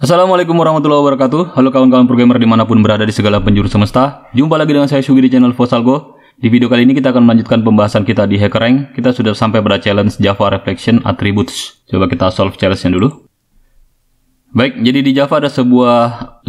Assalamualaikum warahmatullahi wabarakatuh. Halo kawan-kawan programmer dimanapun berada di segala penjuru semesta. Jumpa lagi dengan saya Sugi di channel Fosalgo. Di video kali ini kita akan melanjutkan pembahasan kita di HackerRank. Kita sudah sampai pada challenge Java Reflection Attributes. Coba kita solve challenge-nya dulu. Baik, jadi di Java ada sebuah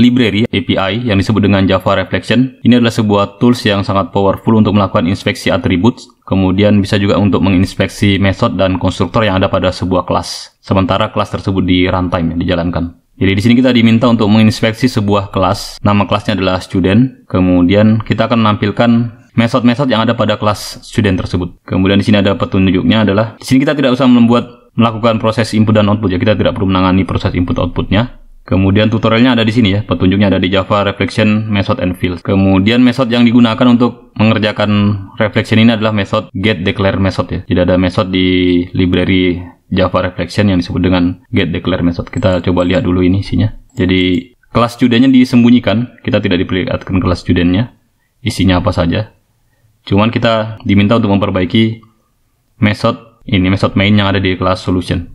library API yang disebut dengan Java Reflection. Ini adalah sebuah tools yang sangat powerful untuk melakukan inspeksi attributes. Kemudian bisa juga untuk menginspeksi method dan konstruktor yang ada pada sebuah kelas. Sementara kelas tersebut di runtime dijalankan. Jadi di sini kita diminta untuk menginspeksi sebuah kelas. Nama kelasnya adalah student. Kemudian kita akan menampilkan method-method yang ada pada kelas student tersebut. Kemudian di sini ada petunjuknya adalah di sini kita tidak usah melakukan proses input dan output ya. Kita tidak perlu menangani proses input outputnya. Kemudian tutorialnya ada di sini ya. Petunjuknya ada di Java Reflection Method and Fields. Kemudian method yang digunakan untuk mengerjakan reflection ini adalah method getDeclare method ya. Tidak ada method di library Java Reflection yang disebut dengan getDeclare method. Kita coba lihat dulu ini isinya. Jadi kelas studentnya disembunyikan. Kita tidak diperlihatkan kelas studentnya. Isinya apa saja. Cuman kita diminta untuk memperbaiki method main yang ada di kelas solution.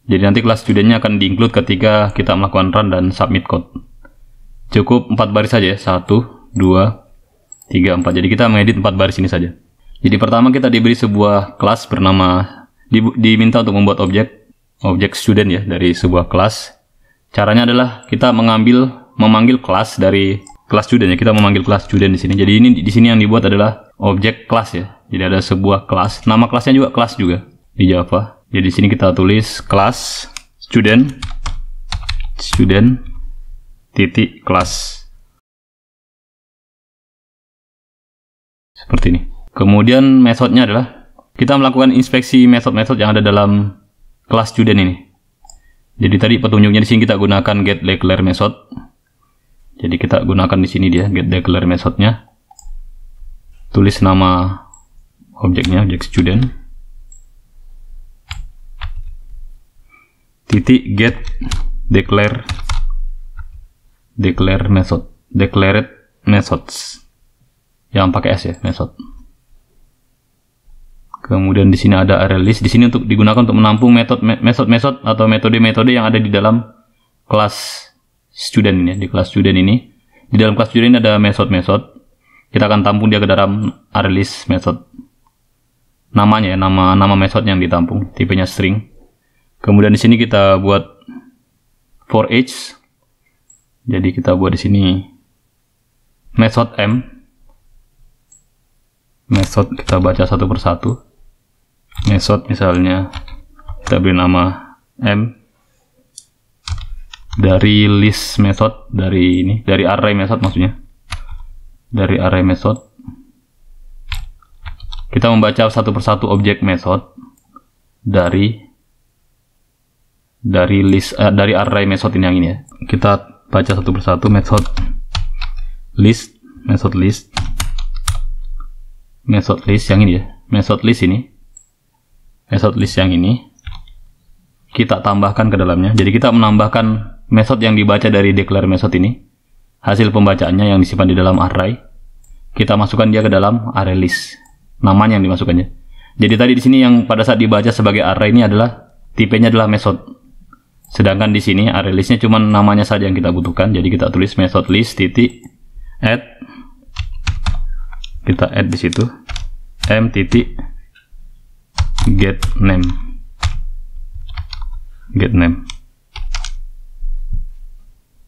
Jadi nanti kelas studentnya akan di-include ketika kita melakukan run dan submit code. Cukup 4 baris saja ya. 1, 2, 3, 4. Jadi kita mengedit 4 baris ini saja. Jadi pertama kita diberi sebuah kelas bernama, diminta untuk membuat objek student ya dari sebuah kelas. Caranya adalah kita memanggil kelas dari kelas student ya. Kita memanggil kelas student di sini. Jadi ini di sini yang dibuat adalah objek kelas ya. Jadi ada sebuah kelas. Nama kelasnya juga kelas juga di Java. Jadi di sini kita tulis kelas student titik kelas. Seperti ini. Kemudian metodenya adalah kita melakukan inspeksi method-method yang ada dalam kelas student ini. Jadi tadi petunjuknya di sini kita gunakan getDeclare method. Jadi kita gunakan di sini dia getDeclare methodnya. Tulis nama objeknya, objek student. Titik getDeclare method, declared methods. Yang pakai S ya, method. Kemudian di sini ada array list. Di sini untuk digunakan untuk menampung method atau metode-metode yang ada di dalam kelas student ini. Di kelas student ini, di dalam kelas student ini ada method. Kita akan tampung dia ke dalam array list method. Namanya ya, nama method yang ditampung, tipenya string. Kemudian di sini kita buat for each. Jadi kita buat di sini method m. Method kita baca satu persatu. Method misalnya kita beri nama m dari list method, dari array method maksudnya. Dari array method kita membaca satu persatu objek method dari array method ini yang ini ya. Kita baca satu persatu method list yang ini ya. Method list yang ini kita tambahkan ke dalamnya. Jadi kita menambahkan method yang dibaca dari declare method ini. Hasil pembacaannya yang disimpan di dalam array. Kita masukkan dia ke dalam array list. Namanya yang dimasukkannya. Jadi tadi di sini yang pada saat dibaca sebagai array ini adalah tipenya adalah method. Sedangkan di sini array listnya cuma namanya saja yang kita butuhkan. Jadi kita tulis method list titik add. Kita add di situ m titik get name.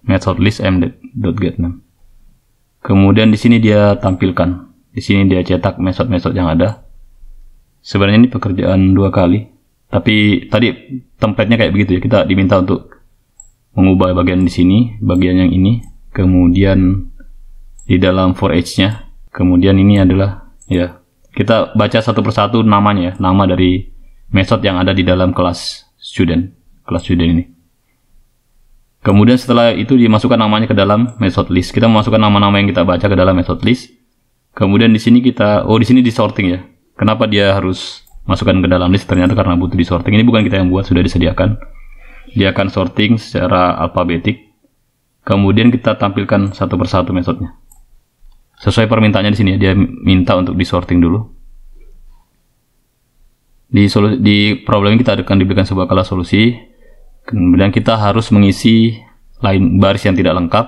Method list m.getName. Kemudian di sini dia tampilkan. Di sini dia cetak method-method yang ada. Sebenarnya ini pekerjaan 2 kali. Tapi tadi template-nya kayak begitu ya. Kita diminta untuk mengubah bagian di sini, bagian yang ini. Kemudian di dalam for each-nya. Kemudian ini adalah ya, kita baca satu persatu namanya ya, nama dari method yang ada di dalam kelas student ini. Kemudian setelah itu dimasukkan namanya ke dalam method list. Kita memasukkan nama-nama yang kita baca ke dalam method list. Kemudian di sini di sini di sorting ya. Kenapa dia harus masukkan ke dalam list? Ternyata karena butuh di sorting. Ini bukan kita yang buat, sudah disediakan. Dia akan sorting secara alfabetik. Kemudian kita tampilkan satu persatu metodenya. Sesuai permintaannya di sini ya, dia minta untuk disorting dulu. Di problem kita akan diberikan sebuah kelas solusi. Kemudian kita harus mengisi lain baris yang tidak lengkap.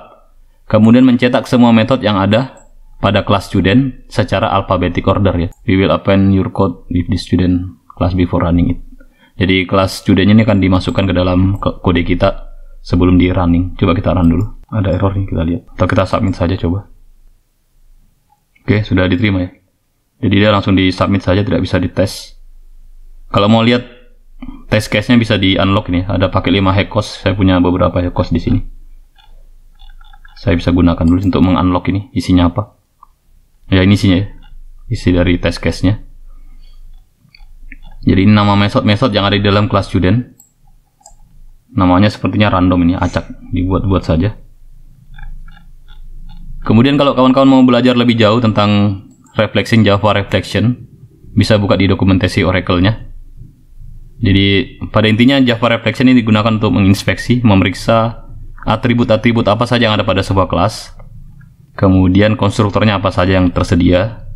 Kemudian mencetak semua metode yang ada pada kelas student secara alphabetic order ya. We will append your code with the student class before running it. Jadi kelas studentnya ini akan dimasukkan ke dalam kode kita sebelum di running. Coba kita run dulu. Ada error nih, kita lihat. Atau kita submit saja coba. Oke, sudah diterima ya. Jadi dia langsung di submit saja, tidak bisa dites. Kalau mau lihat test case-nya bisa di unlock nih. Ada pakai 5 hack cost. Saya punya beberapa hack cost di sini. Saya bisa gunakan dulu untuk meng-unlock ini. Isinya apa? Ya ini isinya ya. Isi dari test case-nya. Jadi ini nama method yang ada di dalam kelas student. Namanya sepertinya random ini, acak, dibuat-buat saja. Kemudian kalau kawan-kawan mau belajar lebih jauh tentang reflection Java Reflection, bisa buka di dokumentasi Oracle-nya. Jadi pada intinya Java Reflection ini digunakan untuk menginspeksi, memeriksa atribut-atribut apa saja yang ada pada sebuah kelas. Kemudian konstruktornya apa saja yang tersedia.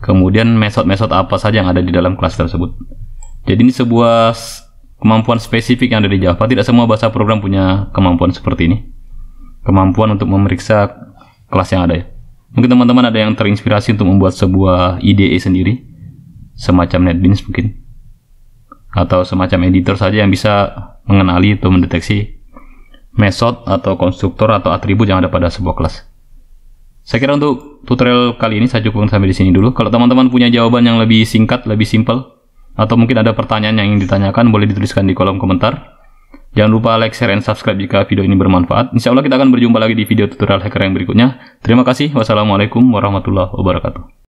Kemudian metode-metode apa saja yang ada di dalam kelas tersebut. Jadi ini sebuah kemampuan spesifik yang ada di Java. Tidak semua bahasa program punya kemampuan seperti ini. Kemampuan untuk memeriksa kelas yang ada ya. Mungkin teman-teman ada yang terinspirasi untuk membuat sebuah IDE sendiri. Semacam NetBeans mungkin. Atau semacam editor saja yang bisa mengenali atau mendeteksi metode atau konstruktor atau atribut yang ada pada sebuah kelas. Saya kira untuk tutorial kali ini saya cukupkan sampai di sini dulu. Kalau teman-teman punya jawaban yang lebih singkat, lebih simple, atau mungkin ada pertanyaan yang ingin ditanyakan, boleh dituliskan di kolom komentar. Jangan lupa like, share, dan subscribe jika video ini bermanfaat. Insya Allah kita akan berjumpa lagi di video tutorial hacker yang berikutnya. Terima kasih. Wassalamualaikum warahmatullahi wabarakatuh.